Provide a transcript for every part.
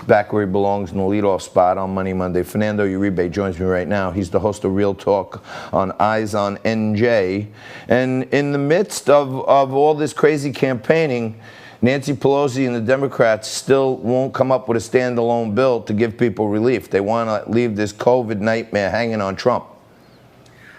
back where he belongs in the leadoff spot on Money Monday. Fernando Uribe joins me right now. He's the host of Real Talk on Eyes on NJ. And in the midst of all this crazy campaigning, Nancy Pelosi and the Democrats still won't come up with a standalone bill to give people relief. They want to leave this COVID nightmare hanging on Trump.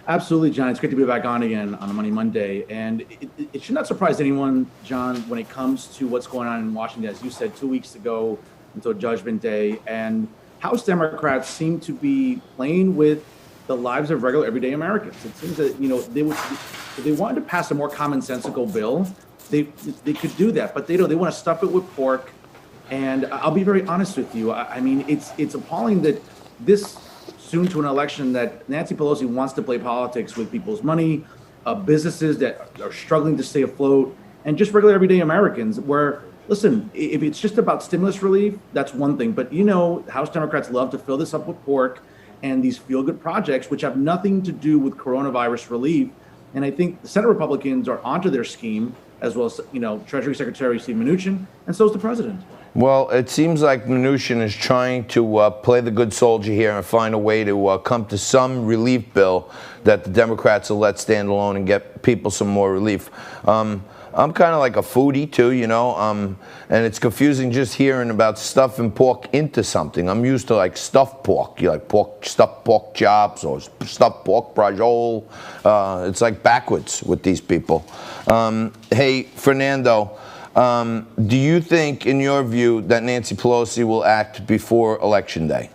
Absolutely, John. It's great to be back on again on a Money Monday. And it should not surprise anyone, John, when it comes to what's going on in Washington. As you said, 2 weeks to go until Judgment Day. And House Democrats seem to be playing with the lives of regular, everyday Americans. It seems that, if they wanted to pass a more commonsensical bill, they could do that. But they don't. They want to stuff it with pork. And I'll be very honest with you. I mean, it's appalling that this soon to an election that Nancy Pelosi wants to play politics with people's money, businesses that are struggling to stay afloat, and just regular everyday Americans where, listen, if it's just about stimulus relief, that's one thing. But, House Democrats love to fill this up with pork and these feel-good projects, which have nothing to do with coronavirus relief. And I think the Senate Republicans are onto their scheme, as well as, Treasury Secretary Steve Mnuchin, and so is the president. Well, it seems like Mnuchin is trying to play the good soldier here and find a way to come to some relief bill that the Democrats will let stand alone and get people some more relief. I'm kind of like a foodie too, and it's confusing just hearing about stuffing pork into something. I'm used to like stuffed pork, stuffed pork chops or stuffed pork brajol. It's like backwards with these people. Hey, Fernando. Do you think, in your view, that Nancy Pelosi will act before Election Day?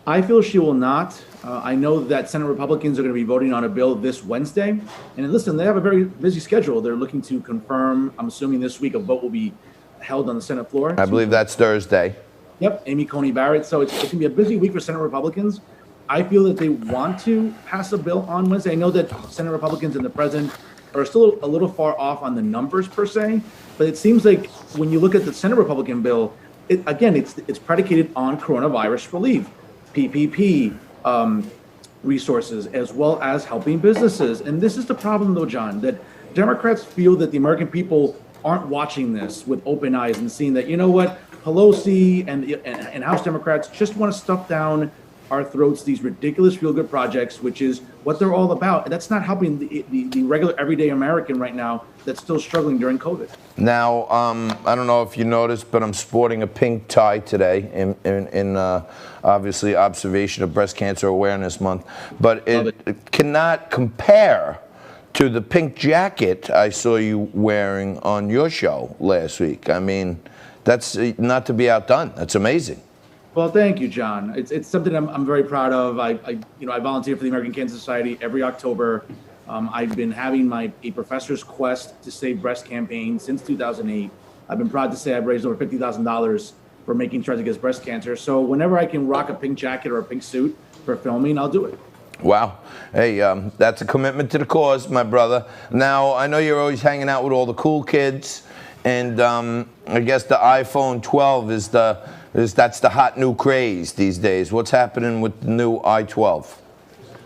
I feel she will not. I know that Senate Republicans are going to be voting on a bill this Wednesday. And listen, they have a very busy schedule. They're looking to confirm, I'm assuming this week, a vote will be held on the Senate floor. I believe that's Thursday. Yep, Amy Coney Barrett. So it's going to be a busy week for Senate Republicans. I feel that they want to pass a bill on Wednesday. I know that Senate Republicans and the president are still a little far off on the numbers per se, but it seems like when you look at the Senate Republican bill, it's predicated on coronavirus relief, PPP resources, as well as helping businesses. And this is the problem, though, John, that Democrats feel that the American people aren't watching this with open eyes and seeing that, Pelosi and House Democrats just want to stuff down our throats these ridiculous feel-good projects, which is what they're all about. And that's not helping the regular everyday American right now that's still struggling during COVID. Now, I don't know if you noticed, but I'm sporting a pink tie today in obviously observation of Breast Cancer Awareness Month. But it cannot compare to the pink jacket I saw you wearing on your show last week. I mean, that's not to be outdone. That's amazing. Well, thank you, John. It's something I'm very proud of. I volunteer for the American Cancer Society every October. I've been having a professor's quest to save breast campaign since 2008. I've been proud to say I've raised over $50,000 for making strides against breast cancer. So whenever I can rock a pink jacket or a pink suit for filming, I'll do it. Wow. Hey, that's a commitment to the cause, my brother. Now, I know you're always hanging out with all the cool kids, and I guess the iPhone 12 that's the hot new craze these days. What's happening with the new i12?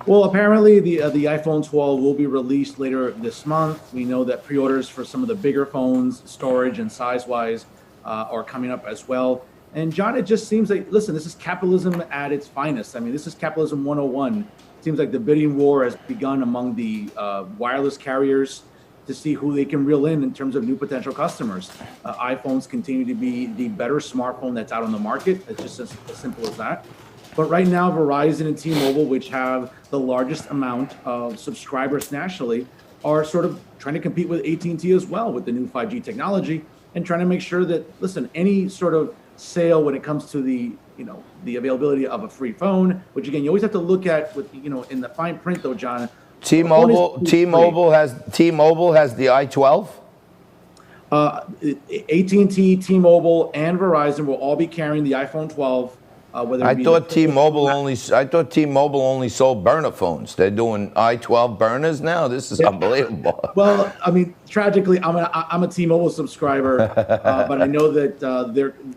Well, apparently the iPhone 12 will be released later this month. We know that pre-orders for some of the bigger phones, storage and size-wise, are coming up as well. And John, it just seems like, listen, this is capitalism at its finest. I mean, this is capitalism 101. It seems like the bidding war has begun among the wireless carriers to see who they can reel in terms of new potential customers. iPhones continue to be the better smartphone that's out on the market. It's just as simple as that. But right now, Verizon and T-Mobile, which have the largest amount of subscribers nationally, are sort of trying to compete with AT&T as well with the new 5G technology and trying to make sure that, listen, any sort of sale when it comes to the availability of a free phone, which again, you always have to look at with, in the fine print though, John. T-Mobile has the i12. AT&T, T-Mobile, and Verizon will all be carrying the iPhone 12. I thought T-Mobile only sold burner phones. They're doing i12 burners now. This is unbelievable. Well, I mean, tragically, I'm a T-Mobile subscriber, but I know that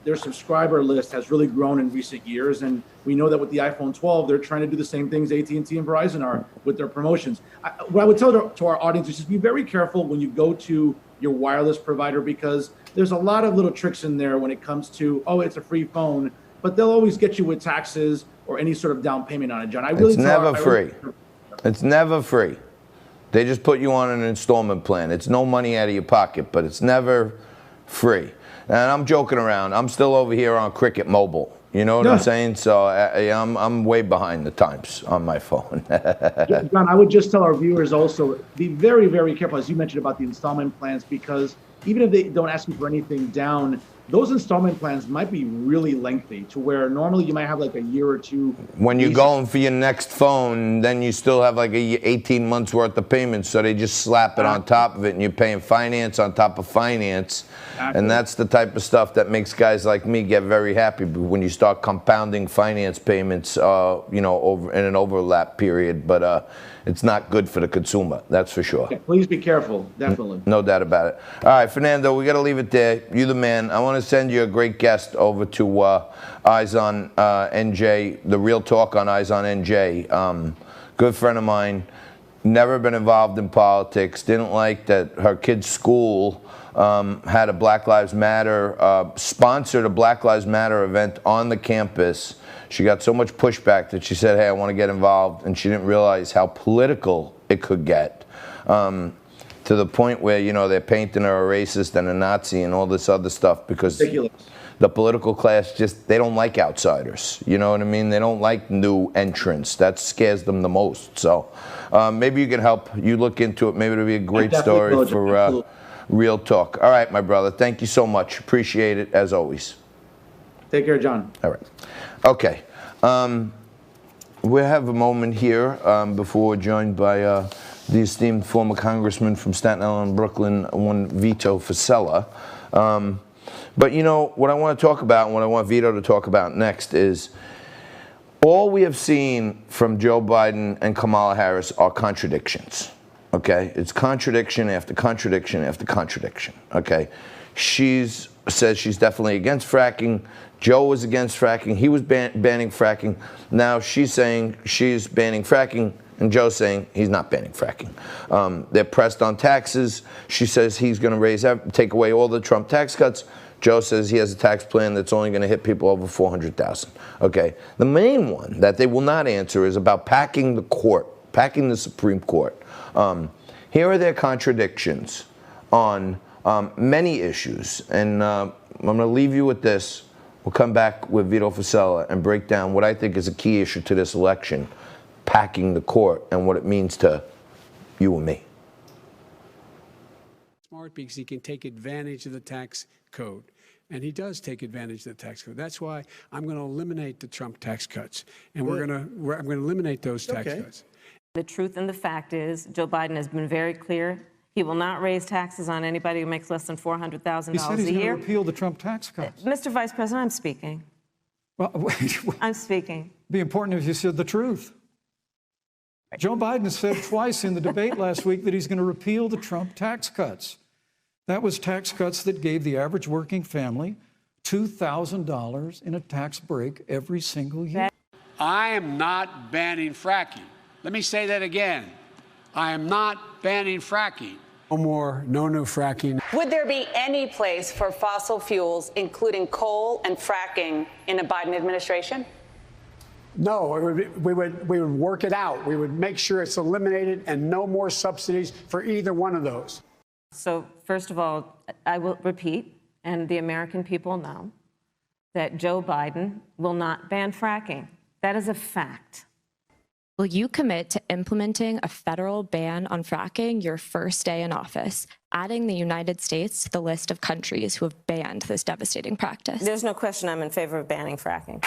their subscriber list has really grown in recent years, and we know that with the iPhone 12, they're trying to do the same things AT&T and Verizon are with their promotions. What I would tell to our audience is just be very careful when you go to your wireless provider, because there's a lot of little tricks in there when it comes to, oh, it's a free phone, but they'll always get you with taxes or any sort of down payment on it, John. It's never free. It's never free. They just put you on an installment plan. It's no money out of your pocket, but it's never free. And I'm joking around. I'm still over here on Cricket Mobile. You know what I'm saying? So I'm way behind the times on my phone. John, I would just tell our viewers also, be very, very careful, as you mentioned, about the installment plans, because even if they don't ask you for anything down, those installment plans might be really lengthy to where normally you might have like a year or two. When you're going for your next phone, then you still have like 18 months worth of payments. So they just slap it on top of it and you're paying finance on top of finance. And that's the type of stuff that makes guys like me get very happy when you start compounding finance payments, over in an overlap period. But it's not good for the consumer, that's for sure. Yeah, please be careful, definitely. No doubt about it. All right, Fernando, we got to leave it there. You're the man. I want to send you a great guest over to Eyes on NJ, the Real Talk on Eyes on NJ. Good friend of mine, never been involved in politics, didn't like that her kid's school had a Black Lives Matter, sponsored a Black Lives Matter event on the campus. She got so much pushback that she said, hey, I want to get involved, and she didn't realize how political it could get, to the point where, they're painting her a racist and a Nazi and all this other stuff because the political class they don't like outsiders. You know what I mean? They don't like new entrants. That scares them the most. So maybe you can help. You look into it. Maybe it'll be a great story for Real Talk. All right, my brother. Thank you so much. Appreciate it, as always. Take care, John. All right. Okay. We have a moment here before we're joined by the esteemed former congressman from Staten Island, Brooklyn, one Vito Fossella. But what I want to talk about and what I want Vito to talk about next is all we have seen from Joe Biden and Kamala Harris are contradictions. Okay? It's contradiction after contradiction after contradiction. Okay? She says she's definitely against fracking. Joe was against fracking. He was banning fracking. Now she's saying she's banning fracking, and Joe's saying he's not banning fracking. They're pressed on taxes. She says he's going to take away all the Trump tax cuts. Joe says he has a tax plan that's only going to hit people over $400,000. Okay. The main one that they will not answer is about packing the Supreme Court. Here are their contradictions on many issues, and I'm going to leave you with this. We'll come back with Vito Fossella and break down what I think is a key issue to this election, packing the court, and what it means to you and me. Smart because he can take advantage of the tax code. And he does take advantage of the tax code. That's why I'm going to eliminate the Trump tax cuts. And I'm going to eliminate those tax cuts. The truth and the fact is, Joe Biden has been very clear. He will not raise taxes on anybody who makes less than $400,000 a year. He said he's going to repeal the Trump tax cuts. Mr. Vice President, I'm speaking. Well, I'm speaking. It'd be important if you said the truth. Joe Biden said twice in the debate last week that he's going to repeal the Trump tax cuts. That was tax cuts that gave the average working family $2,000 in a tax break every single year. I am not banning fracking. Let me say that again. I am not banning fracking. No new fracking. Would there be any place for fossil fuels, including coal and fracking, in a Biden administration? No, we would work it out. We would make sure it's eliminated and no more subsidies for either one of those. So, first of all, I will repeat, and the American people know, that Joe Biden will not ban fracking. That is a fact. Will you commit to implementing a federal ban on fracking your first day in office, adding the United States to the list of countries who have banned this devastating practice? There's no question I'm in favor of banning fracking.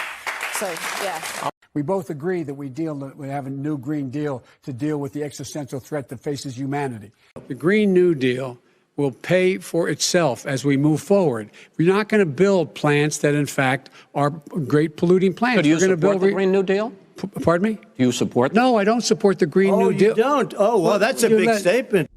So, yeah. We both agree that we have a new Green Deal to deal with the existential threat that faces humanity. The Green New Deal will pay for itself as we move forward. We're not going to build plants that, in fact, are great polluting plants. So do you support the Green New Deal? Pardon me? Do you support that? No, I don't support the Green New Deal. Oh, you don't? Oh, well, that's a big statement.